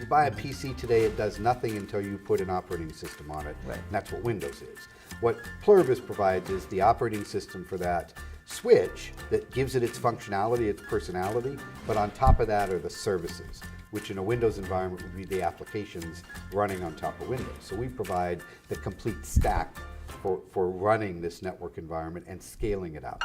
You buy a PC today, it does nothing until you put an operating system on it. Right. And that's what Windows is. What Pluribus provides is the operating system for that switch that gives it its functionality, its personality, but on top of that are the services, which in a Windows environment would be the applications running on top of Windows. So we provide the complete stack for running this network environment and scaling it out.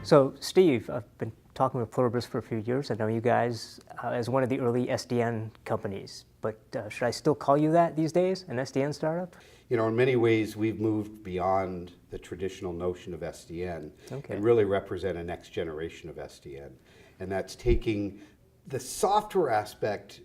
So Steve, I've been talking with Pluribus for a few years. I know you guys as one of the early SDN companies, but should I still call you that these days, an SDN startup? You know, in many ways, we've moved beyond the traditional notion of SDN Okay. and really represent a next generation of SDN. And that's taking the software aspect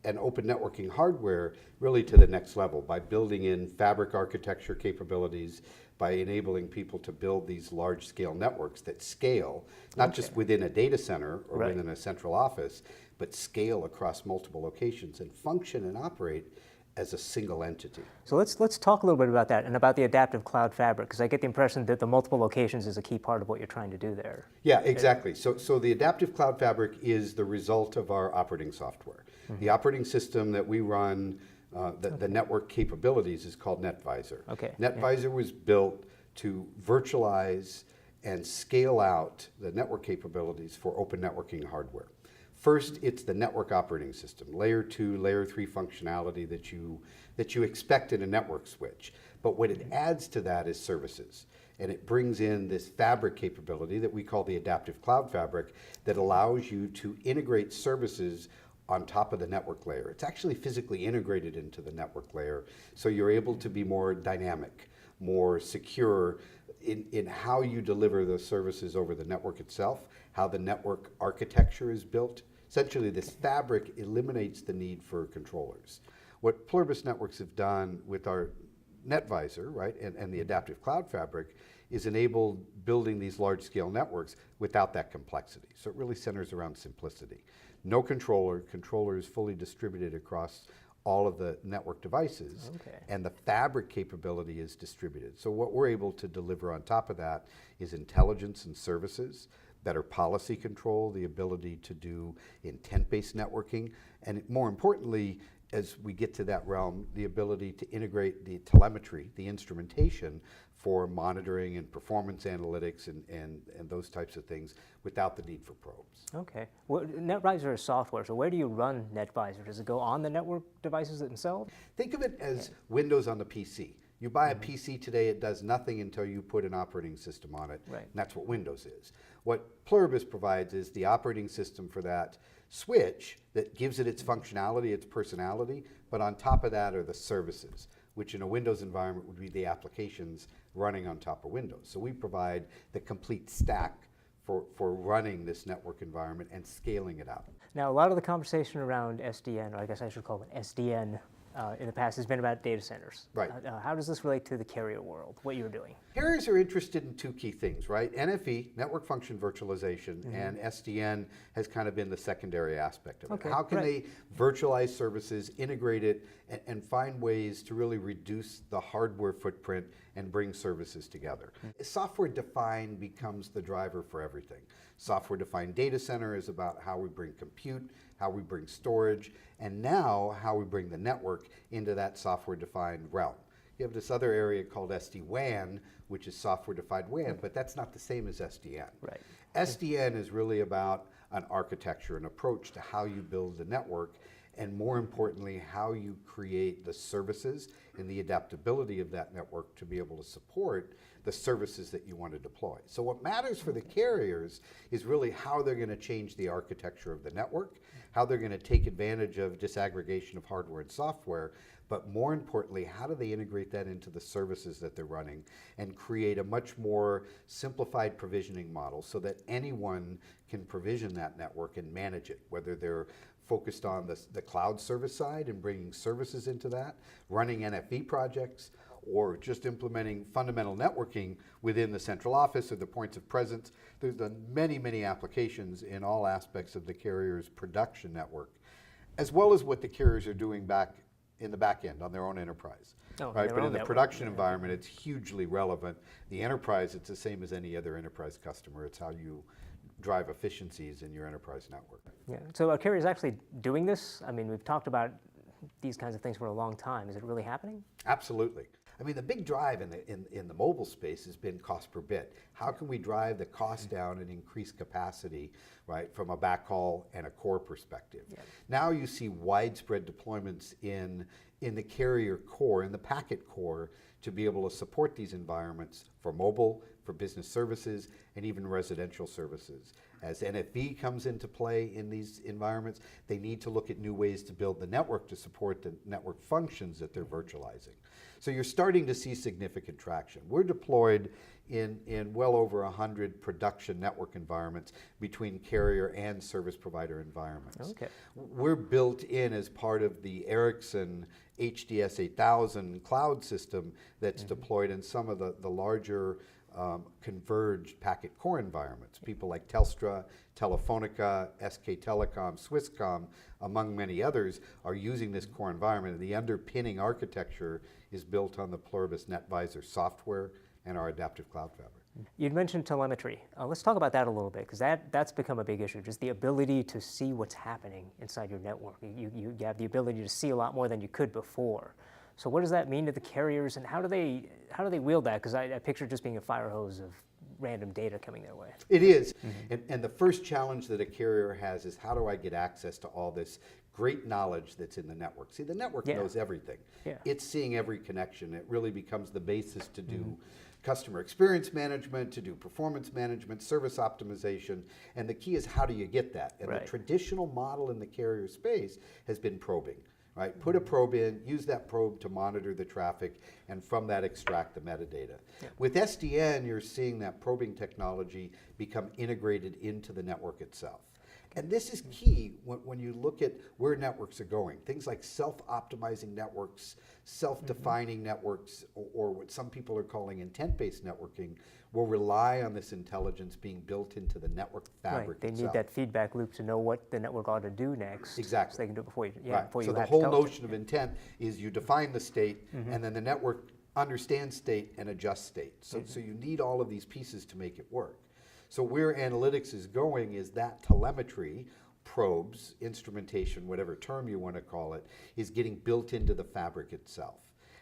and open networking hardware really to the next level by building in fabric architecture capabilities, by enabling people to build these large-scale networks that scale, not just within a data center or Right. within a central office, but scale across multiple locations and function and operate as a single entity. So let's talk a little bit about that and about the adaptive cloud fabric, because I get the impression that the multiple locations is a key part of what you're trying to do there. Yeah, exactly. So the adaptive cloud fabric is the result of our operating software. The operating system that we run, the network capabilities is called Netvisor. Okay. Netvisor was built to virtualize and scale out the network capabilities for open networking hardware. First, it's the network operating system, layer 2, layer 3 functionality that you expect in a network switch. But what it adds to that is services. And it brings in this fabric capability that we call the adaptive cloud fabric that allows you to integrate services on top of the network layer. It's actually physically integrated into the network layer, so you're able to be more dynamic, more secure in how you deliver those services over the network itself, how the network architecture is built. Essentially, this fabric eliminates the need for controllers. What Pluribus Networks have done with our Netvisor, right, and the adaptive cloud fabric is enabled building these large-scale networks without that complexity. So it really centers around simplicity. No controller is fully distributed across all of the network devices, and the fabric capability is distributed. So what we're able to deliver on top of that is intelligence and services, better policy control, the ability to do intent-based networking, and more importantly, as we get to that realm, the ability to integrate the telemetry, the instrumentation for monitoring and performance analytics and those types of things without the need for probes. Okay. Well, Netvisor is software, so where do you run Netvisor? Does it go on the network devices themselves? Think of it as Windows on the PC. You buy a PC today, it does nothing until you put an operating system on it. Right. And that's what Windows is. What Pluribus provides is the operating system for that switch that gives it its functionality, its personality, but on top of that are the services, which in a Windows environment would be the applications running on top of Windows. So we provide the complete stack for running this network environment and scaling it out. Now, a lot of the conversation around SDN, or I guess I should call it SDN, in the past has been about data centers. Right. How does this relate to the carrier world, what you're doing? Carriers are interested in two key things, right? NFV, network function virtualization, and SDN has kind of been the secondary aspect of it. Okay, How can right. they virtualize services, integrate it, and find ways to really reduce the hardware footprint and bring services together? Software-defined becomes the driver for everything. Software-defined data center is about how we bring compute, how we bring storage, and now how we bring the network into that software-defined realm. You have this other area called SD-WAN, which is software-defined WAN, but that's not the same as SDN. Right. SDN is really about an architecture, an approach to how you build the network, and more importantly, how you create the services and the adaptability of that network to be able to support the services that you want to deploy. So what matters for the carriers is really how they're going to change the architecture of the network, how they're going to take advantage of disaggregation of hardware and software, but more importantly, how do they integrate that into the services that they're running and create a much more simplified provisioning model so that anyone can provision that network and manage it, whether they're focused on the cloud service side and bringing services into that, running NFV projects, or just implementing fundamental networking within the central office or the points of presence. There's many, many applications in all aspects of the carrier's production network, as well as what the carriers are doing back in the back end on their own enterprise. Oh, right? their But own in the network. production environment, it's hugely relevant. The enterprise, it's the same as any other enterprise customer. It's how you drive efficiencies in your enterprise network. Yeah. So are carriers actually doing this? I mean, we've talked about these kinds of things for a long time. Is it really happening? Absolutely. I mean, the big drive in the mobile space has been cost per bit. How can we drive the cost down and increase capacity, right, from a backhaul and a core perspective? Yeah. Now you see widespread deployments in the carrier core, in the packet core, to be able to support these environments for mobile, for business services, and even residential services. As NFV comes into play in these environments, they need to look at new ways to build the network to support the network functions that they're virtualizing. So you're starting to see significant traction. We're deployed in well over 100 production network environments between carrier and service provider environments. Okay. We're built in as part of the Ericsson HDS 8000 cloud system that's deployed in some of the larger converged packet core environments. People like Telstra, Telefonica, SK Telecom, Swisscom, among many others, are using this core environment. The underpinning architecture is built on the Pluribus Netvisor software and our adaptive cloud fabric. You'd mentioned telemetry. Let's talk about that a little bit, because that's become a big issue, just the ability to see what's happening inside your network. You have the ability to see a lot more than you could before. So what does that mean to the carriers, and how do they wield that? Because I picture it just being a fire hose of random data coming their way. It is. And the first challenge that a carrier has is, how do I get access to all this great knowledge that's in the network? See, the network knows everything. Yeah. It's seeing every connection. It really becomes the basis to do customer experience management, to do performance management, service optimization, and the key is, how do you get that? And the traditional model in the carrier space has been probing. Right? Put a probe in, use that probe to monitor the traffic, and from that extract the metadata. Yeah. With SDN, you're seeing that probing technology become integrated into the network itself. And this is key when you look at where networks are going. Things like self-optimizing networks, self-defining networks, or what some people are calling intent-based networking, will rely on this intelligence being built into the network fabric They itself. need that feedback loop to know what the network ought to do next. Exactly. So they can do it before you, So before you the have whole to tell it. notion of intent is you define the state, and then the network understands state and adjusts state. So you need all of these pieces to make it work. So where analytics is going is that telemetry, probes, instrumentation, whatever term you want to call it, is getting built into the fabric itself.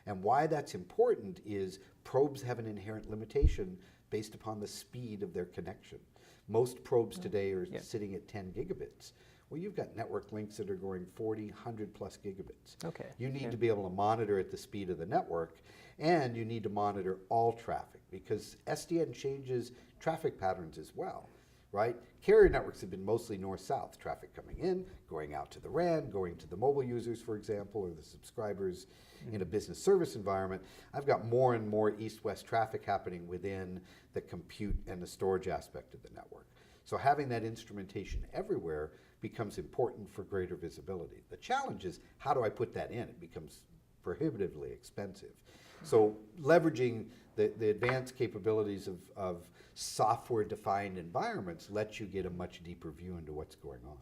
And why that's important is probes have an inherent limitation based upon the speed of their connection. Most probes today are sitting at 10 gigabits. Well, you've got network links that are going 40, 100 plus gigabits. Okay. You need to be able to monitor at the speed of the network, and you need to monitor all traffic, because SDN changes traffic patterns as well, right? Carrier networks have been mostly north-south, traffic coming in, going out to the RAN, going to the mobile users, for example, or the subscribers in a business service environment. I've got more and more east-west traffic happening within the compute and the storage aspect of the network. So having that instrumentation everywhere becomes important for greater visibility. The challenge is, how do I put that in? It becomes prohibitively expensive. So leveraging the advanced capabilities of software-defined environments lets you get a much deeper view into what's going on.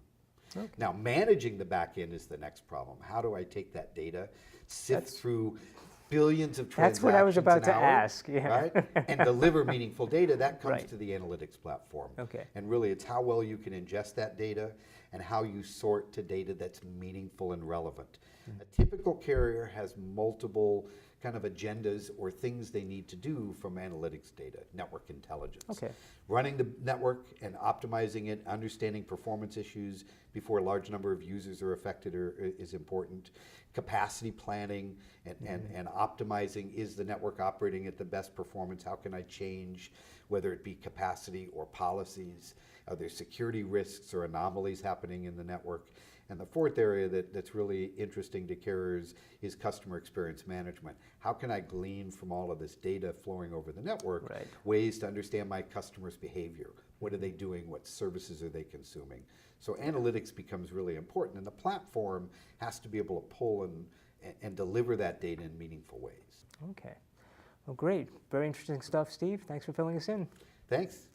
Okay. Now, managing the back end is the next problem. How do I take that data, sift through billions of transactions That's what I was about an to hour, ask, right? And deliver meaningful data? That comes Right. to the analytics platform. Okay. And really, it's how well you can ingest that data and how you sort to data that's meaningful and relevant. A typical carrier has multiple kind of agendas or things they need to do from analytics data, network intelligence. Okay. Running the network and optimizing it, understanding performance issues before a large number of users are affected is important. Capacity planning and optimizing, is the network operating at the best performance? How can I change, whether it be capacity or policies? Are there security risks or anomalies happening in the network? And the fourth area that's really interesting to carriers is customer experience management. How can I glean from all of this data flowing over the network ways to understand my customers' behavior? What are they doing? What services are they consuming? So analytics becomes really important, and the platform has to be able to pull and deliver that data in meaningful ways. Okay. Well, great. Very interesting stuff, Steve. Thanks for filling us in. Thanks.